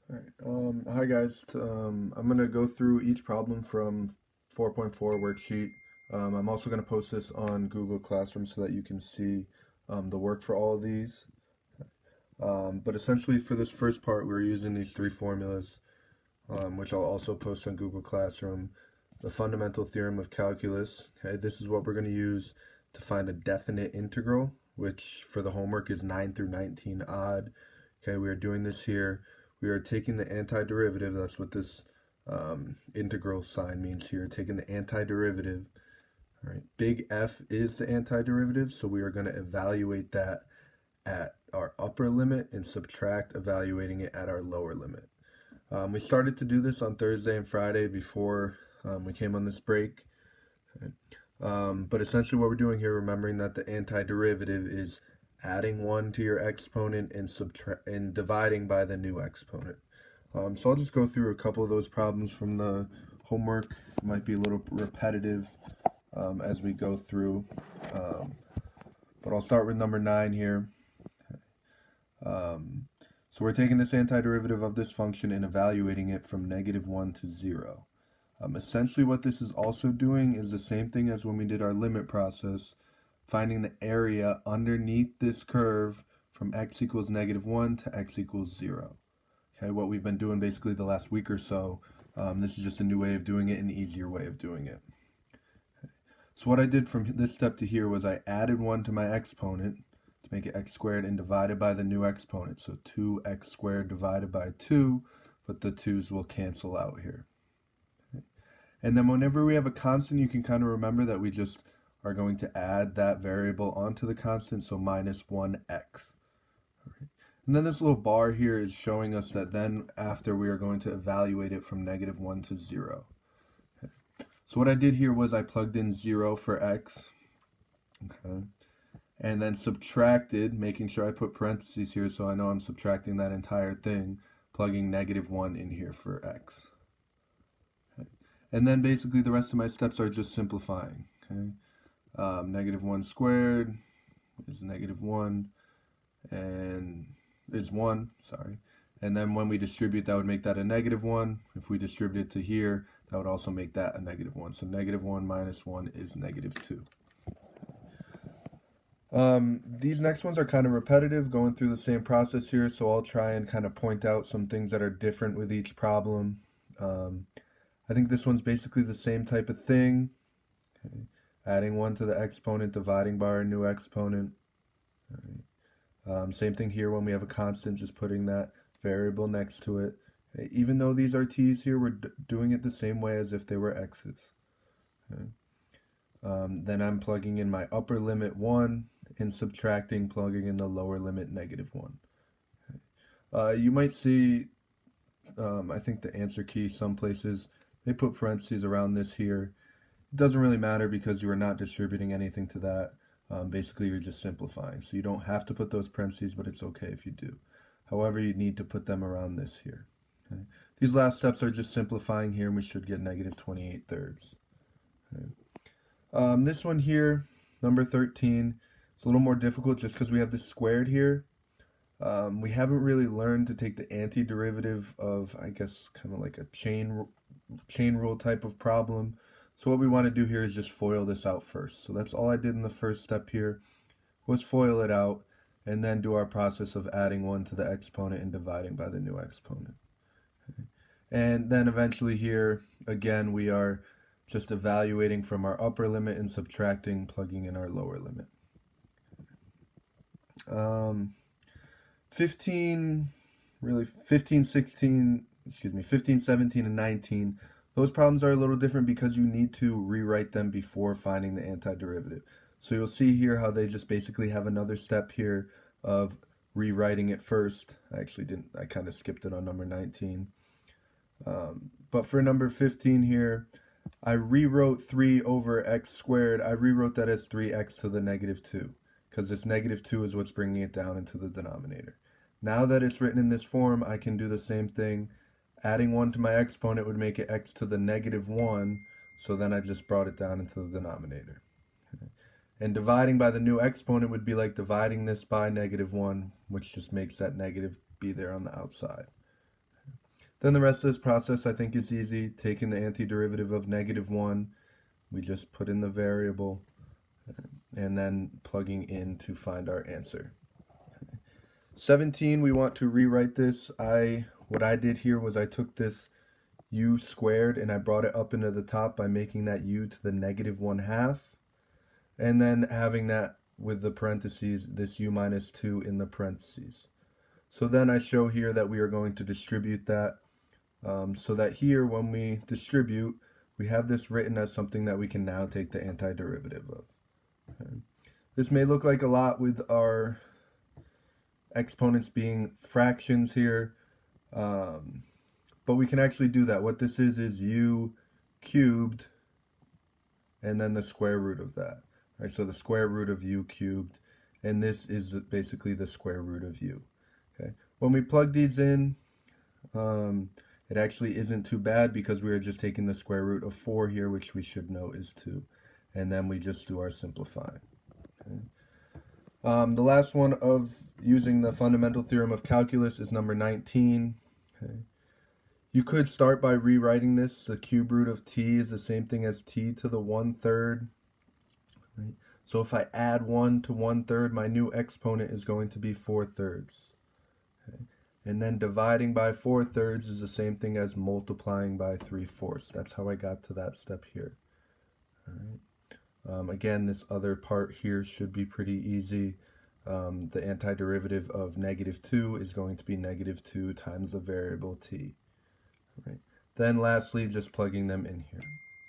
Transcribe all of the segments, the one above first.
All right. Hi guys. I'm gonna go through each problem from 4.4 worksheet. I'm also gonna post this on Google Classroom so that you can see the work for all of these. But essentially for this first part, we're using these three formulas, which I'll also post on Google Classroom. The fundamental theorem of calculus. Okay, this is what we're gonna use to find a definite integral, which for the homework is 9 through 19 odd. Okay, we are doing this here. We are taking the antiderivative. That's what this integral sign means here. Taking the antiderivative. All right, big F is the antiderivative, so we are going to evaluate that at our upper limit and subtract evaluating it at our lower limit. We started to do this on Thursday and Friday before we came on this break. Okay. But essentially what we're doing here, remembering that the antiderivative is adding 1 to your exponent and dividing by the new exponent. So I'll just go through a couple of those problems from the homework. It might be a little repetitive as we go through, but I'll start with number 9 here. So we're taking this antiderivative of this function and evaluating it from -1 to 0. Essentially what this is also doing is the same thing as when we did our limit process, finding the area underneath this curve from x equals -1 to x equals 0. Okay, what we've been doing basically the last week or so. This is just a new way of doing it, an easier way of doing it. So what I did from this step to here was I added 1 to my exponent to make it x squared and divided by the new exponent. So 2x squared divided by 2, but the 2's will cancel out here. And then whenever we have a constant, you can kind of remember that we just are going to add that variable onto the constant, so minus 1x. Right. And then this little bar here is showing us that then after we are going to evaluate it from -1 to 0. Okay. So what I did here was I plugged in 0 for x, okay, and then subtracted, making sure I put parentheses here so I know I'm subtracting that entire thing, plugging -1 in here for x. And then basically the rest of my steps are just simplifying. Okay, -1 squared is -1, and is 1, sorry. And then when we distribute, that would make that a -1. If we distribute it to here, that would also make that a -1. So -1 minus 1 is -2. These next ones are kind of repetitive, going through the same process here, so I'll try and kind of point out some things that are different with each problem. I think this one's basically the same type of thing. Okay. Adding 1 to the exponent, dividing by our new exponent. All right. Same thing here when we have a constant, just putting that variable next to it. Okay. Even though these are t's here, we're doing it the same way as if they were x's. Okay. Then I'm plugging in my upper limit 1 and subtracting, plugging in the lower limit -1. Okay. You might see, I think the answer key, some places, they put parentheses around this here. It doesn't really matter because you are not distributing anything to that. Basically, you're just simplifying. So you don't have to put those parentheses, but it's okay if you do. However, you need to put them around this here. Okay. These last steps are just simplifying here, and we should get -28/3. Okay. This one here, number 13, it's a little more difficult just because we have this squared here. We haven't really learned to take the antiderivative of, I guess, kind of like a chain rule type of problem. So what we want to do here is just FOIL this out first. So that's all I did in the first step here, was FOIL it out, and then do our process of adding 1 to the exponent and dividing by the new exponent. Okay. And then eventually here, again, we are just evaluating from our upper limit and subtracting, plugging in our lower limit. 15, 15, 17, and 19, those problems are a little different because you need to rewrite them before finding the antiderivative. So you'll see here how they just basically have another step here of rewriting it first. I actually didn't, I kind of skipped it on number 19. But for number 15 here, I rewrote 3 over x squared. I rewrote that as 3x to the -2 because this -2 is what's bringing it down into the denominator. Now that it's written in this form, I can do the same thing. Adding 1 to my exponent would make it x to the -1, so then I just brought it down into the denominator. Okay. And dividing by the new exponent would be like dividing this by -1, which just makes that negative be there on the outside. Then the rest of this process I think is easy. Taking the antiderivative of -1, we just put in the variable and then plugging in to find our answer. 17, we want to rewrite this. What I did here was I took this u squared and I brought it up into the top by making that u to the -1/2, and then having that with the parentheses, this u minus 2 in the parentheses. So then I show here that we are going to distribute that, so that here when we distribute, we have this written as something that we can now take the antiderivative of. Okay. This may look like a lot with our exponents being fractions here, but we can actually do that. What this is u cubed and then the square root of that. Right, so the square root of u cubed, and this is basically the square root of u. Okay. When we plug these in, it actually isn't too bad because we are just taking the square root of 4 here, which we should know is 2. And then we just do our simplifying. Okay. The last one of using the fundamental theorem of calculus is number 19. Okay. You could start by rewriting this. The cube root of t is the same thing as t to the 1/3. Right? So if I add 1 to 1/3, my new exponent is going to be 4/3. Okay? And then dividing by 4/3 is the same thing as multiplying by 3/4. That's how I got to that step here. All right. Again, this other part here should be pretty easy. The antiderivative of -2 is going to be -2 times the variable t. Right. Then lastly, just plugging them in here.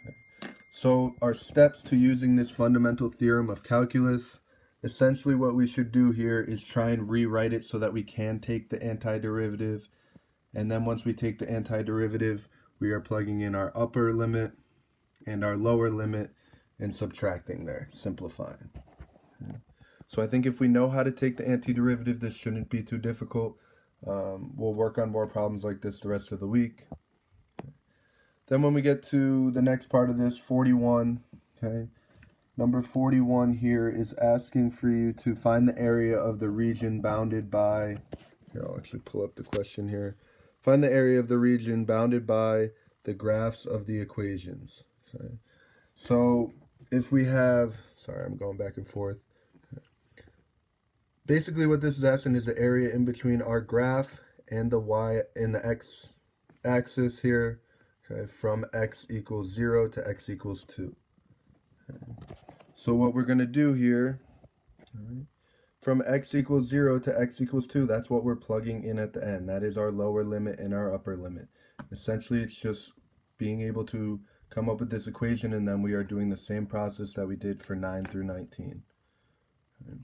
Okay. So our steps to using this fundamental theorem of calculus, essentially what we should do here is try and rewrite it so that we can take the antiderivative. And then once we take the antiderivative, we are plugging in our upper limit and our lower limit and subtracting there, simplifying. Okay. So I think if we know how to take the antiderivative, this shouldn't be too difficult. We'll work on more problems like this the rest of the week. Okay. Then when we get to the next part of this, 41, okay, number 41 here is asking for you to find the area of the region bounded by, here I'll actually pull up the question here, find the area of the region bounded by the graphs of the equations. Okay. So if we have, sorry, I'm going back and forth. Basically what this is asking is the area in between our graph and the y and the x axis here, okay, from x equals 0 to x equals 2. Okay. So what we're going to do here, right, from x equals 0 to x equals 2, that's what we're plugging in at the end. That is our lower limit and our upper limit. Essentially, it's just being able to come up with this equation, and then we are doing the same process that we did for 9 through 19. Okay.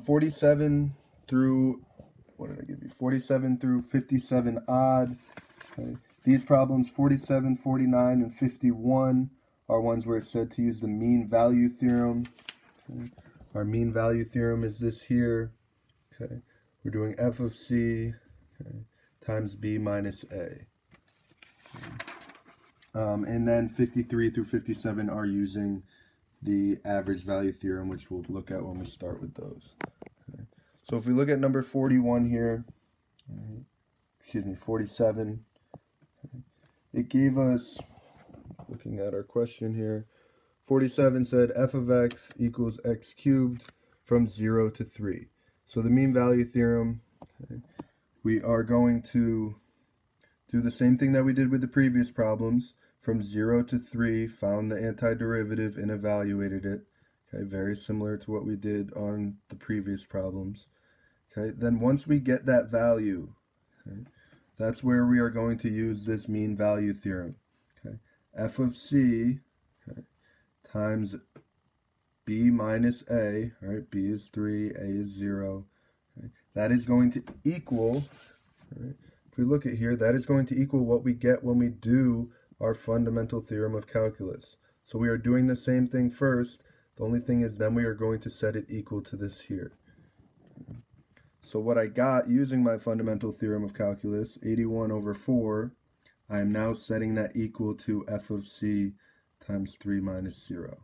47 through, what did I give you? 47 through 57 odd. Okay. These problems, 47, 49, and 51, are ones where it's said to use the mean value theorem. Okay. Our mean value theorem is this here. Okay. We're doing f of c, okay, times b minus a. Okay. And then 53 through 57 are using the average value theorem, which we'll look at when we start with those. Okay. So if we look at number 41 here, excuse me, 47, okay, it gave us, looking at our question here, 47 said f of x equals x cubed from 0 to 3. So the mean value theorem, okay, we are going to do the same thing that we did with the previous problems. From 0 to 3, found the antiderivative and evaluated it. Okay, very similar to what we did on the previous problems. Okay, then once we get that value, okay, that's where we are going to use this mean value theorem. Okay, f of c, okay, times b minus a, right? B is 3, a is 0. Okay, that is going to equal, right, if we look at here, that is going to equal what we get when we do our fundamental theorem of calculus. So we are doing the same thing first. The only thing is then we are going to set it equal to this here. So what I got using my fundamental theorem of calculus, 81 over 4, I am now setting that equal to f of c times 3 minus 0.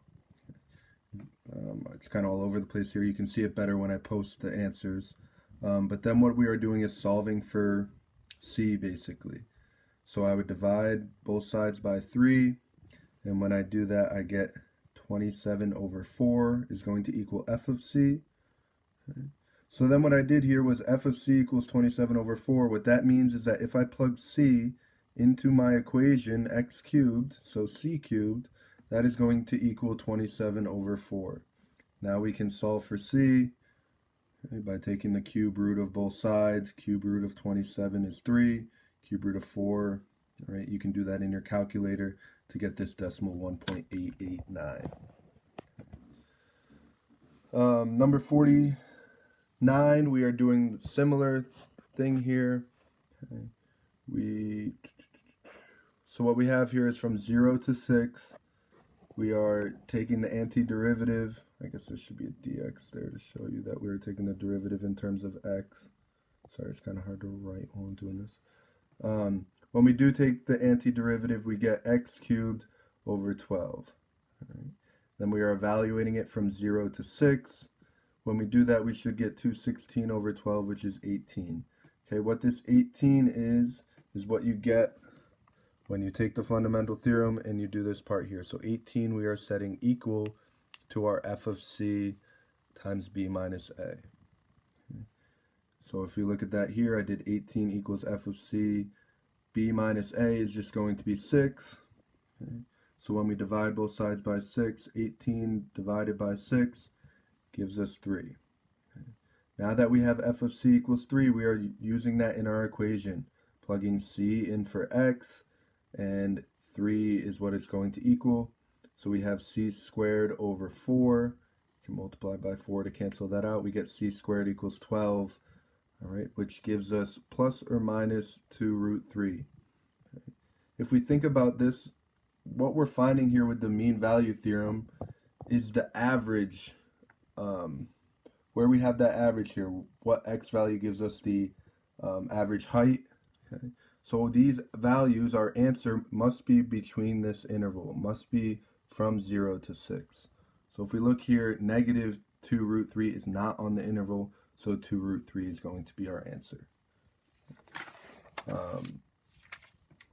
It's kind of all over the place here. You can see it better when I post the answers. But then what we are doing is solving for c basically. So I would divide both sides by 3, and when I do that I get 27 over 4 is going to equal f of c. Okay. So then what I did here was f of c equals 27 over 4. What that means is that if I plug c into my equation, x cubed, so c cubed, that is going to equal 27 over 4. Now we can solve for c, okay, by taking the cube root of both sides. Cube root of 27 is 3. Cube root of 4, all right, you can do that in your calculator to get this decimal 1.889. Number 49, we are doing the similar thing here. Okay. So what we have here is from 0 to 6. We are taking the antiderivative. I guess there should be a dx there to show you that we are taking the derivative in terms of x. Sorry, it's kind of hard to write while I'm doing this. When we do take the antiderivative, we get x cubed over 12. Right. Then we are evaluating it from 0 to 6. When we do that, we should get 216 over 12, which is 18. Okay, what this 18 is what you get when you take the fundamental theorem and you do this part here. So 18 we are setting equal to our f of c times b minus a. Okay. So if you look at that here, I did 18 equals f of c. B minus a is just going to be 6. Okay. So when we divide both sides by 6, 18 divided by 6 gives us 3. Okay. Now that we have f of c equals 3, we are using that in our equation, plugging c in for x, and 3 is what it's going to equal. So we have c squared over 4. You can multiply by 4 to cancel that out. We get c squared equals 12, all right, which gives us plus or minus 2 root 3. Okay. If we think about this, what we're finding here with the mean value theorem is the average, where we have that average here, what x value gives us the average height. Okay. So these values, our answer must be between this interval, must be from 0 to 6. So if we look here, negative 2 root 3 is not on the interval, so 2 root 3 is going to be our answer.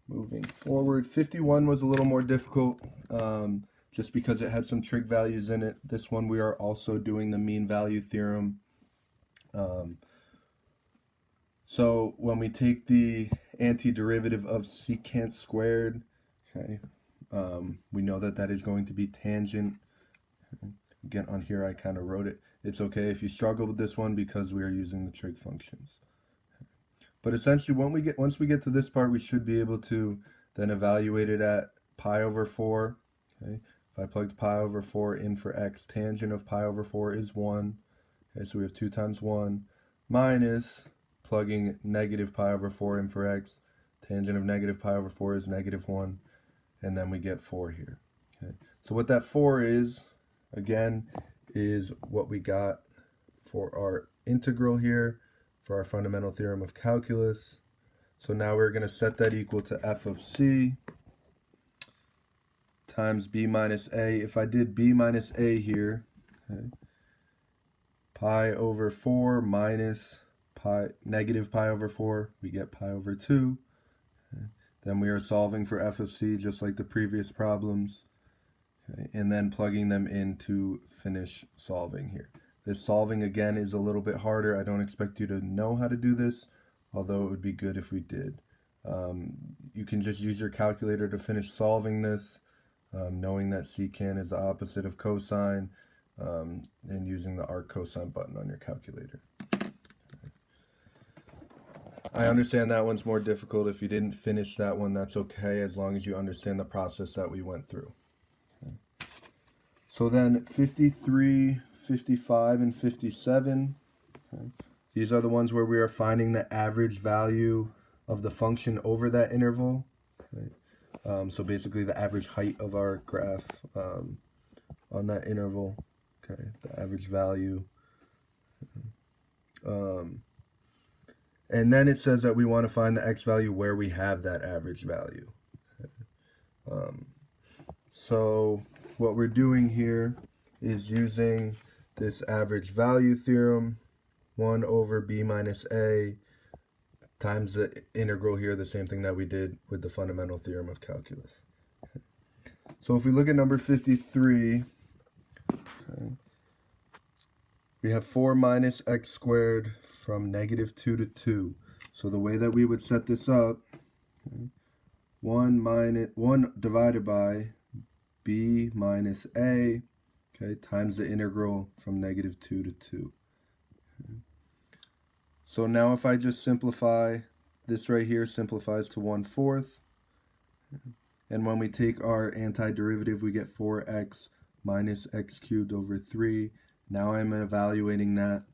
Moving forward, 51 was a little more difficult, just because it had some trig values in it. This one we are also doing the mean value theorem. So when we take the antiderivative of secant squared, okay, we know that that is going to be tangent. Again, on here I kind of wrote it. It's okay if you struggle with this one because we are using the trig functions. But essentially, once we get to this part, we should be able to then evaluate it at pi over 4. Okay, if I plugged pi over 4 in for x, tangent of pi over 4 is 1. Okay, so we have 2 times 1 minus plugging negative pi over 4 in for x. Tangent of negative pi over 4 is negative 1, and then we get 4 here. Okay, so what that 4 is, again, is what we got for our integral here, for our fundamental theorem of calculus. So now we're going to set that equal to f of c times b minus a. If I did b minus a here, okay, pi over 4 minus negative pi over 4, we get pi over 2. Okay. Then we are solving for f of c just like the previous problems, okay, and then plugging them in to finish solving here. This solving again is a little bit harder. I don't expect you to know how to do this, although it would be good if we did. You can just use your calculator to finish solving this, knowing that secant is the opposite of cosine, and using the arc cosine button on your calculator. I understand that one's more difficult. If you didn't finish that one, that's okay, as long as you understand the process that we went through. Okay. So then 53, 55, and 57, okay, these are the ones where we are finding the average value of the function over that interval. Okay. So basically the average height of our graph on that interval, okay, the average value. And then it says that we want to find the x value where we have that average value. Okay. So what we're doing here is using this average value theorem, 1 over b minus a times the integral here, the same thing that we did with the fundamental theorem of calculus. So if we look at number 53, okay, we have 4 minus x squared from negative 2 to 2. So the way that we would set this up, okay, 1 divided by b minus a, okay, times the integral from negative 2 to 2. Okay. So now if I just simplify, this right here simplifies to 1/4. And when we take our antiderivative, we get 4x minus x cubed over 3. Now I'm evaluating that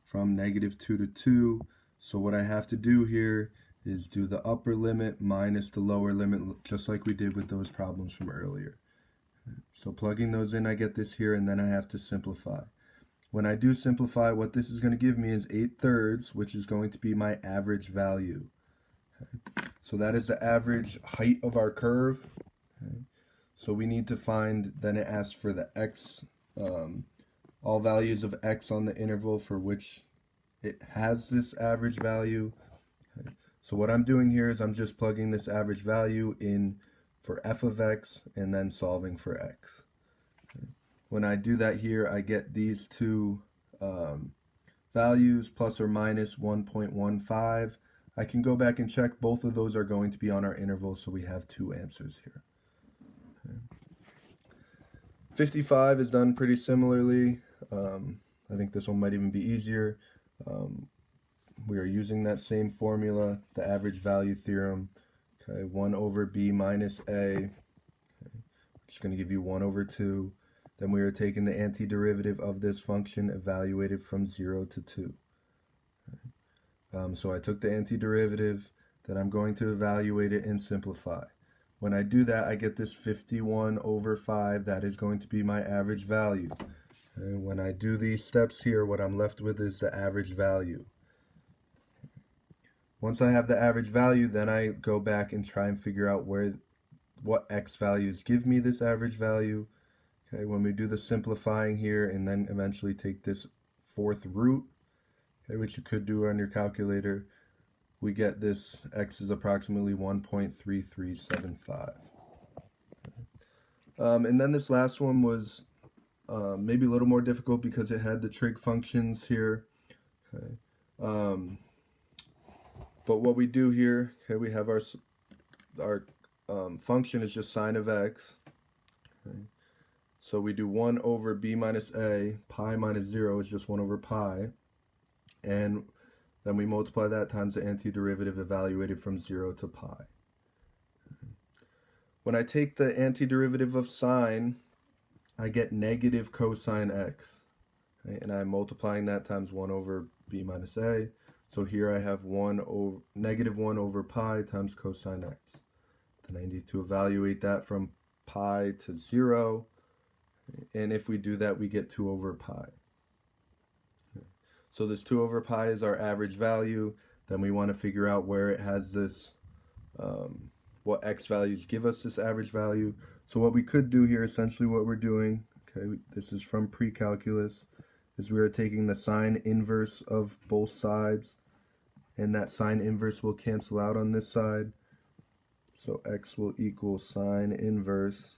from negative 2 to 2. So what I have to do here is do the upper limit minus the lower limit, just like we did with those problems from earlier. So plugging those in, I get this here, and then I have to simplify. When I do simplify, what this is going to give me is 8/3, which is going to be my average value. Okay. So that is the average height of our curve. Okay. So we need to find, then it asks for the x, all values of x on the interval for which it has this average value. Okay. So what I'm doing here is I'm just plugging this average value in for f of x and then solving for x. Okay. When I do that here, I get these two values, plus or minus 1.15. I can go back and check. Both of those are going to be on our interval, so we have two answers here. Okay. 55 is done pretty similarly. I think this one might even be easier. We are using that same formula, the average value theorem. Okay, 1 over b minus a, okay, which is going to give you 1 over 2. Then we are taking the antiderivative of this function evaluated from 0 to 2. Okay. So I took the antiderivative, then I'm going to evaluate it and simplify. When I do that, I get this 51 over 5. That is going to be my average value. And when I do these steps here, what I'm left with is the average value. Once I have the average value, then I go back and try and figure out what x values give me this average value. Okay, when we do the simplifying here and then eventually take this fourth root, okay, which you could do on your calculator, we get this x is approximately 1.3375. And then this last one was maybe a little more difficult because it had the trig functions here. Okay. But what we do here, okay, we have our function is just sine of x. Okay. So we do 1 over b minus a, pi minus 0 is just 1 over pi. And then we multiply that times the antiderivative evaluated from 0 to pi. Okay. When I take the antiderivative of sine, I get negative cosine x. Okay, and I'm multiplying that times 1 over b minus a. So here I have negative 1 over pi times cosine x. Then I need to evaluate that from pi to 0. And if we do that, we get 2 over pi. So this 2 over pi is our average value. Then we want to figure out where it has this, what x values give us this average value. So what we could do here, essentially what we're doing, okay, this is from pre-calculus, is we are taking the sine inverse of both sides, and that sine inverse will cancel out on this side. So x will equal sine inverse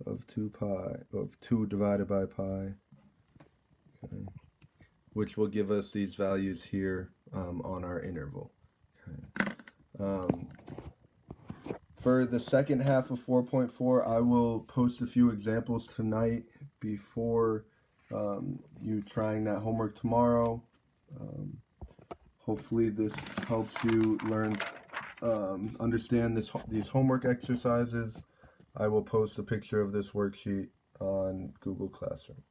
of 2 divided by pi, okay, which will give us these values here on our interval. Okay. For the second half of 4.4, I will post a few examples tonight before you trying that homework tomorrow. Hopefully this helps you learn, understand these homework exercises. I will post a picture of this worksheet on Google Classroom.